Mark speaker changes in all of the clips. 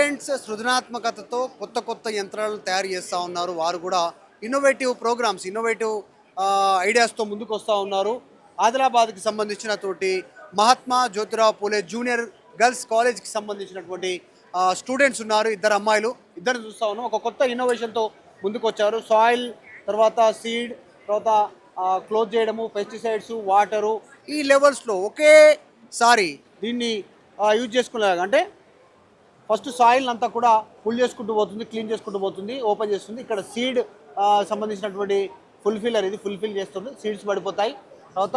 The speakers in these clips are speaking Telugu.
Speaker 1: స్టూడెంట్స్ సృజనాత్మకతతో కొత్త కొత్త యంత్రాలను తయారు చేస్తూ ఉన్నారు. వారు కూడా ఇన్నోవేటివ్ ప్రోగ్రామ్స్, ఇన్నోవేటివ్ ఐడియాస్తో ముందుకు వస్తూ ఉన్నారు. ఆదిలాబాద్కి సంబంధించినటువంటి మహాత్మా జ్యోతిరావు పూలే జూనియర్ గర్ల్స్ కాలేజ్కి సంబంధించినటువంటి స్టూడెంట్స్ ఉన్నారు. ఇద్దరు అమ్మాయిలు, ఇద్దరు చూస్తూ ఉన్నాం. ఒక కొత్త ఇన్నోవేషన్తో ముందుకు వచ్చారు. సాయిల్, తర్వాత సీడ్, తర్వాత క్లోజ్ చేయడము, పెస్టిసైడ్స్, వాటరు, ఈ లెవెల్స్లో ఒకేసారి దీన్ని యూజ్ చేసుకునేలాగా. అంటే ఫస్ట్ సాయిల్ అంతా కూడా ఫుల్ చేసుకుంటూ పోతుంది, క్లీన్ చేసుకుంటూ పోతుంది, ఓపెన్ చేస్తుంది. ఇక్కడ సీడ్ సంబంధించినటువంటి ఫుల్ఫిల్లర్, ఇది ఫుల్ఫిల్ చేస్తుంది, సీడ్స్ పడిపోతాయి. తర్వాత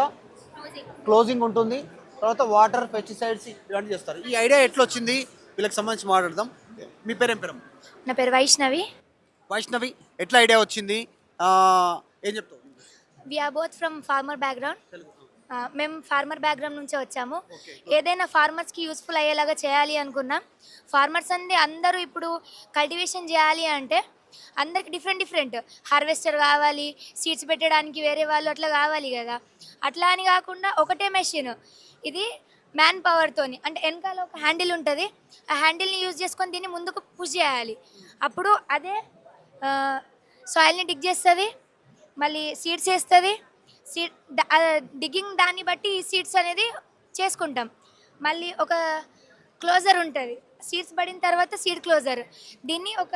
Speaker 1: క్లోజింగ్ ఉంటుంది, తర్వాత వాటర్, పెస్టిసైడ్స్ ఇవన్నీ చేస్తారు. ఈ ఐడియా ఎట్లా వచ్చింది వీళ్ళకి సంబంధించి మాట్లాడదాం. మీ పేరేం పేరు?
Speaker 2: నా పేరు వైష్ణవి.
Speaker 1: వైష్ణవి, ఎట్లా ఐడియా వచ్చింది, ఏం చెప్తావు?
Speaker 2: We are both from farmer background. మేము ఫార్మర్ బ్యాక్గ్రౌండ్ నుంచే వచ్చాము. ఏదైనా ఫార్మర్స్కి యూస్ఫుల్ అయ్యేలాగా చేయాలి అనుకున్నాం. ఫార్మర్స్ అంటే అందరూ ఇప్పుడు కల్టివేషన్ చేయాలి అంటే అందరికి డిఫరెంట్ హార్వెస్టర్ కావాలి, సీడ్స్ పెట్టడానికి వేరే వాళ్ళు అట్లా కావాలి కదా. అట్లా అని కాకుండా ఒకటే మెషిన్, ఇది మ్యాన్ పవర్తోని, అంటే వెనకాల ఒక హ్యాండిల్ ఉంటుంది, ఆ హ్యాండిల్ని యూజ్ చేసుకొని దీన్ని ముందుకు పుష్ చేయాలి. అప్పుడు అదే సాయిల్ని డిగ్ చేస్తుంది, మళ్ళీ సీడ్స్ వేస్తుంది. సీడ్ డిగ్గింగ్ దాన్ని బట్టి ఈ సీడ్స్ అనేది చేసుకుంటాం. మళ్ళీ ఒక క్లోజర్ ఉంటుంది, సీడ్స్ పడిన తర్వాత సీడ్ క్లోజర్, దీన్ని ఒక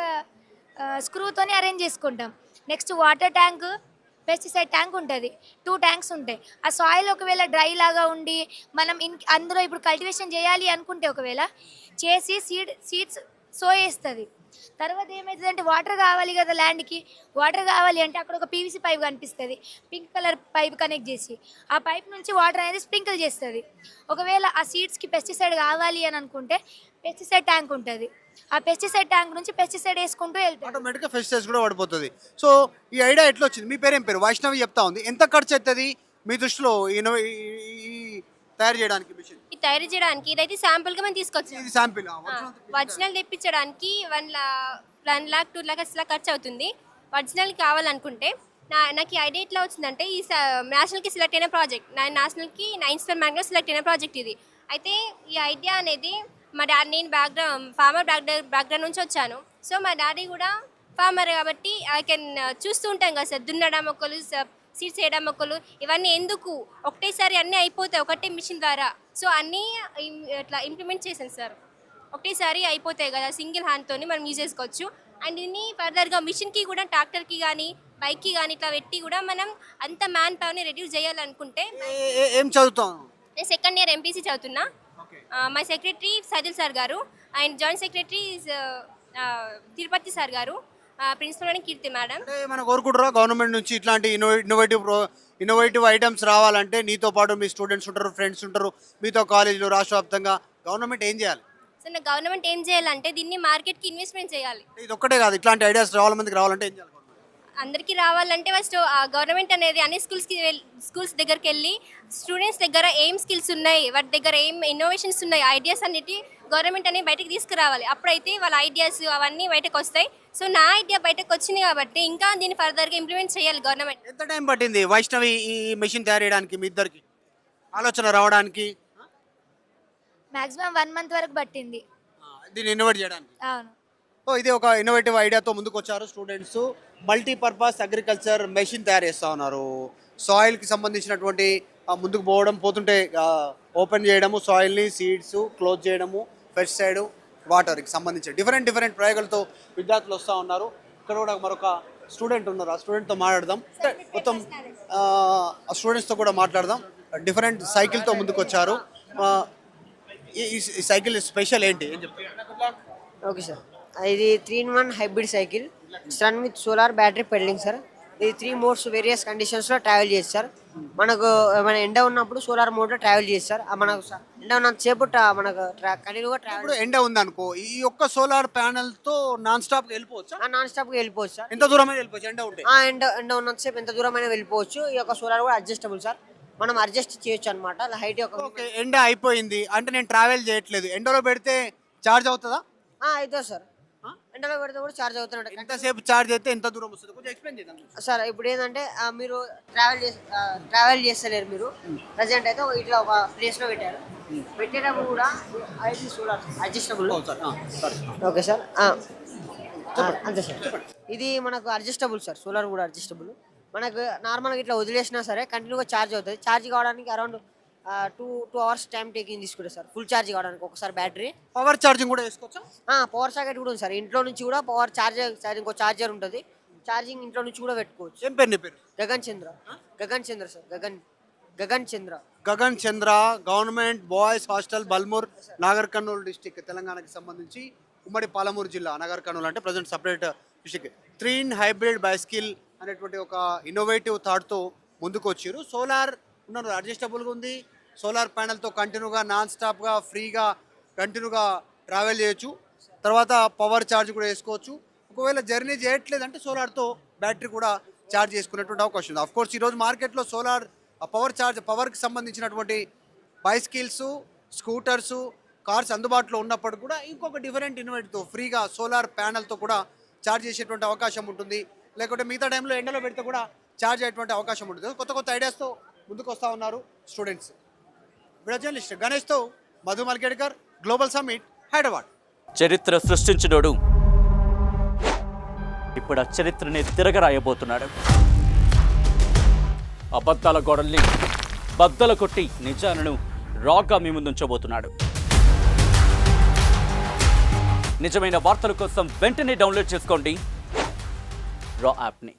Speaker 2: స్క్రూతోని అరేంజ్ చేసుకుంటాం. Next water tank, pesticide tank ఉంటుంది, 2 ట్యాంక్స్ ఉంటాయి. ఆ సాయిల్ ఒకవేళ డ్రై లాగా ఉండి మనం అందులో ఇప్పుడు కల్టివేషన్ చేయాలి అనుకుంటే ఒకవేళ చేసి సీడ్స్ సో వేస్తుంది. తర్వాత ఏమవుతుంది అంటే వాటర్ కావాలి కదా, ల్యాండ్కి వాటర్ కావాలి అంటే అక్కడ ఒక పీవీసీ పైప్ కనిపిస్తుంది, పింక్ కలర్ పైప్ కనెక్ట్ చేసి ఆ పైప్ నుంచి వాటర్ అనేది స్ప్రింకిల్ చేస్తుంది. ఒకవేళ ఆ సీడ్స్కి పెస్టిసైడ్ కావాలి అని అనుకుంటే పెస్టిసైడ్ ట్యాంక్ ఉంటుంది, ఆ పెస్టిసైడ్ ట్యాంక్ నుంచి పెస్టిసైడ్ వేసుకుంటూ వెళ్తాం,
Speaker 1: ఆటోమేటిక్గా పెస్టిసైడ్స్ కూడా పడిపోతుంది. సో ఈ ఐడియా ఎట్లా వచ్చింది? మీ పేరేం పేరు? వైష్ణవి చెప్తా ఉంది. ఎంత ఖర్చు అవుతుంది మీ దృష్టిలో ఈ తయారు చేయడానికి మిషన్?
Speaker 3: ఇది తయారు చేయడానికి ఇదైతే శాంపుల్ గా మనం తీసుకొచ్చాం.
Speaker 1: ఇది శాంపిల్
Speaker 3: ఒరిజినల్ తెప్పించడానికి 1 lakh 2 lakhs లా ఖర్చు అవుతుంది. ఒరిజినల్ కావాలనుకుంటే నాకు ఈ ఐడియా ఎట్లా వచ్చిందంటే, ఈ నేషనల్కి సెలెక్ట్ అయిన ప్రాజెక్ట్, నేషనల్కి 9th స్టార్ మ్యాగ్లో సెలెక్ట్ అయిన ప్రాజెక్ట్ ఇది. అయితే ఈ ఐడియా అనేది మా డాడీ, నేను ఫార్మర్ బ్యాక్గ్రౌండ్ నుంచి వచ్చాను. సో మా డాడీ కూడా ఫార్మర్ కాబట్టి ఐ కెన్ చూస్తూ ఉంటాం కదా సార్, దున్నడం మొక్కలు, సీడ్స్ వేయడం మొక్కలు, ఇవన్నీ ఎందుకు ఒకటేసారి అన్నీ అయిపోతాయి ఒకటే మిషన్ ద్వారా. సో అన్నీ ఇట్లా ఇంప్లిమెంట్ చేశాను సార్, ఒకటేసారి అయిపోతాయి కదా, సింగిల్ హ్యాండ్తోని మనం యూజ్ చేసుకోవచ్చు. అండ్ దీన్ని ఫర్దర్గా మిషన్కి కూడా, ట్రాక్టర్కి కానీ బైక్కి కానీ ఇట్లా పెట్టి కూడా మనం అంత మ్యాన్ పవర్ని రెడ్యూస్ చేయాలనుకుంటే.
Speaker 1: ఏం చదువుతాను?
Speaker 3: నేను 2nd year ఎంపీసీ చదువుతున్నా. మై సెక్రటరీ సజిల్ సార్ గారు, and joint secretary Tirupati sir గారు, ప్రిన్సిపల్ అని కీర్తి మేడం.
Speaker 1: అంటే మనం కోరుకుంటారా గవర్నమెంట్ నుంచి ఇట్లాంటి ఇన్నోవేటివ్ ఐటమ్స్ రావాలంటే? నీతో పాటు మీ స్టూడెంట్స్ ఉంటారు, ఫ్రెండ్స్ ఉంటారు, మీతో కాలేజీలో రాష్ట్ర వ్యాప్తంగా గవర్నమెంట్ ఏం చేయాలి?
Speaker 3: సో గవర్నమెంట్ ఏం చేయాలంటే దీన్ని మార్కెట్కి ఇన్వెస్ట్మెంట్ చేయాలి.
Speaker 1: ఇది ఒక్కటే కాదు, ఇట్లాంటి ఐడియాస్ చాలా మందికి రావాలంటే ఏం చేయాలి?
Speaker 3: అందరికీ రావాలంటే ఫస్ట్ గవర్నమెంట్ అనేది అన్ని స్కూల్స్ దగ్గరికి వెళ్ళి స్టూడెంట్స్ దగ్గర ఏం స్కిల్స్ ఉన్నాయి, వాటి దగ్గర ఏం ఇన్నోవేషన్స్ ఉన్నాయి, ఐడియాస్ అన్నిటి గవర్నమెంట్ అనేది బయటకు తీసుకురావాలి. అప్పుడైతే వాళ్ళ ఐడియాస్ అవన్నీ బయటకు వస్తాయి. సో నా ఐడియా బయటకు వచ్చింది కాబట్టి ఇంకా దీన్ని ఫర్దర్గా ఇంప్లిమెంట్ చేయాలి గవర్నమెంట్.
Speaker 1: ఎంత టైం పట్టింది వైష్ణవి ఈ మెషిన్ తయారు చేయడానికి, మీ ఇద్దరికి ఆలోచన రావడానికి?
Speaker 2: మ్యాక్సిమం 1 month వరకు పట్టింది
Speaker 1: దీన్ని ఇన్నోవేట్ చేయడానికి.
Speaker 2: అవును.
Speaker 1: సో ఇది ఒక ఇన్నోవేటివ్ ఐడియాతో ముందుకు వచ్చారు స్టూడెంట్స్. మల్టీపర్పస్ అగ్రికల్చర్ మెషిన్ తయారు చేస్తూ ఉన్నారు. సాయిల్కి సంబంధించినటువంటి ముందుకు పోతుంటే ఓపెన్ చేయడము, సాయిల్ని, సీడ్స్ క్లోజ్ చేయడము, పెస్టిసైడ్, వాటర్కి సంబంధించి డిఫరెంట్ ప్రయోగాలతో విద్యార్థులు వస్తూ ఉన్నారు. ఇక్కడ కూడా మరొక స్టూడెంట్ ఉన్నారు, ఆ స్టూడెంట్తో మాట్లాడదాం. మొత్తం ఆ స్టూడెంట్స్తో కూడా మాట్లాడదాం. డిఫరెంట్ సైకిల్తో ముందుకు వచ్చారు. ఈ సైకిల్ స్పెషల్ ఏంటి ఏం చెప్తారు?
Speaker 4: ఓకే సార్, ఇది 3-in-1 hybrid cycle, run with solar battery peddling sir. ఇది 3 modes వేరియస్ కండిషన్స్లో ట్రావెల్ చేస్తారు సార్. మనకు మన ఎండ ఉన్నప్పుడు సోలార్ మోడ్లో ట్రావెల్ చేస్తారు. మనకు ఎండ ఉన్నంతసేపు మనకు కంటిన్యూగా ట్రావెల్.
Speaker 1: ఎండ ఉందనుకో, ఈ ఒక్క సోలార్ ప్యానెల్తో నాన్ స్టాప్గా వెళ్ళిపోవచ్చు.
Speaker 4: నాన్ స్టాప్గా వెళ్ళిపోవచ్చు సార్.
Speaker 1: ఎంత దూరమైనా వెళ్ళిపోవచ్చు ఎండ ఉంటే?
Speaker 4: ఎండ ఉన్నంతసేపు ఎంత దూరమైనా వెళ్ళిపోవచ్చు. ఈ యొక్క సోలార్ కూడా అడ్జస్టబుల్ సార్, మనం అడ్జస్ట్ చేయొచ్చు అనమాట. హైట్ యొక్క
Speaker 1: ఓకే, ఎండ అయిపోయింది అంటే నేను ట్రావెల్ చేయట్లేదు, ఎండలో పెడితే ఛార్జ్ అవుతుందా?
Speaker 4: అవుతుంది సార్. ఎండలో పెడితే కూడా ఛార్జ్ అవుతున్నాడు
Speaker 1: ఎంతసేపు ఛార్జ్ అయితే ఎంత దూరం వస్తుంది కొంచెం ఎక్స్ప్లెయిన్ చేద్దాం.
Speaker 4: సార్. ఇప్పుడు ఏంటంటే మీరు ట్రావెల్ చేస్తలేరు, మీరు ప్రజెంట్ అయితే ఇట్లా ఒక ప్లేస్లో పెట్టారు. పెట్టేటప్పుడు కూడా IT solar adjustable. Okay sir, అంతే సార్. ఇది మనకు అడ్జస్టబుల్ సార్, సోలార్ కూడా అడ్జస్టబుల్. మనకు నార్మల్గా ఇట్లా వదిలేసినా సరే కంటిన్యూగా ఛార్జ్ అవుతుంది. ఛార్జ్ కావడానికి అరౌండ్ 2 hours టైం టేకింగ్ తీసుకుంటుంది సార్ ఫుల్ ఛార్జ్ కావడానికి. ఒకసారి బ్యాటరీ
Speaker 1: పవర్ ఛార్జింగ్ కూడా వేసుకోవచ్చా?
Speaker 4: పవర్ సాకెట్ కూడా ఉంది సార్. ఇంట్లో నుంచి కూడా పవర్ ఛార్జర్, ఇంకో ఛార్జర్ ఉంటుంది. ఛార్జింగ్ ఇంట్లో నుంచి కూడా పెట్టుకోవచ్చు.
Speaker 1: ఏం పేరు నీ పేరు?
Speaker 4: Gagan Chandra. Gagan Chandra sir, Gagan Chandra.
Speaker 1: Gagan Chandra, government boys hostel, Balmoor, Nagar Kurnool district, తెలంగాణకి సంబంధించి ఉమ్మడి పాలమూరు జిల్లా. నాగర్ కర్నూలు అంటే present separate district. 3 hybrid bicycle అనేటువంటి ఒక ఇన్నోవేటివ్ థాట్తో ముందుకు వచ్చారు. సోలార్ ఉన్నారు, అడ్జస్టబుల్గా ఉంది. సోలార్ ప్యానెల్తో కంటిన్యూగా నాన్ స్టాప్గా ఫ్రీగా కంటిన్యూగా ట్రావెల్ చేయొచ్చు. తర్వాత పవర్ ఛార్జ్ కూడా వేసుకోవచ్చు. ఒకవేళ జర్నీ చేయట్లేదంటే సోలార్తో బ్యాటరీ కూడా ఛార్జ్ చేసుకునేటువంటి అవకాశం ఉంది. అఫ్కోర్స్ ఈరోజు మార్కెట్లో సోలార్ పవర్కి సంబంధించినటువంటి బైస్కిల్స్, స్కూటర్స్, కార్స్ అందుబాటులో ఉన్నప్పటికీ కూడా ఇంకొక డిఫరెంట్ ఇన్నోవేటివ్తో ఫ్రీగా సోలార్ ప్యానెల్తో కూడా ఛార్జ్ చేసేటువంటి అవకాశం ఉంటుంది. లేకుంటే మిగతా టైంలో ఎండలో పెడితే కూడా ఛార్జ్ అయ్యేటువంటి అవకాశం ఉంటుంది. కొత్త కొత్త ఐడియాస్తో ముందుకు వస్తూ ఉన్నారు స్టూడెంట్స్. జర్నలిస్ట్ గణేష్తో మధు మల్కేడ్కర్, గ్లోబల్ సమ్మిట్, హైదరాబాద్.
Speaker 5: చరిత్ర సృష్టించినోడు ఇప్పుడు ఆ చరిత్రని తిరగరాయబోతున్నాడు. అబద్ధాల గోడల్ని బద్దలు కొట్టి నిజాలను రాగా మీ ముందుంచబోతున్నాడు. నిజమైన వార్తల కోసం వెంటనే డౌన్లోడ్ చేసుకోండి రా యాప్ని.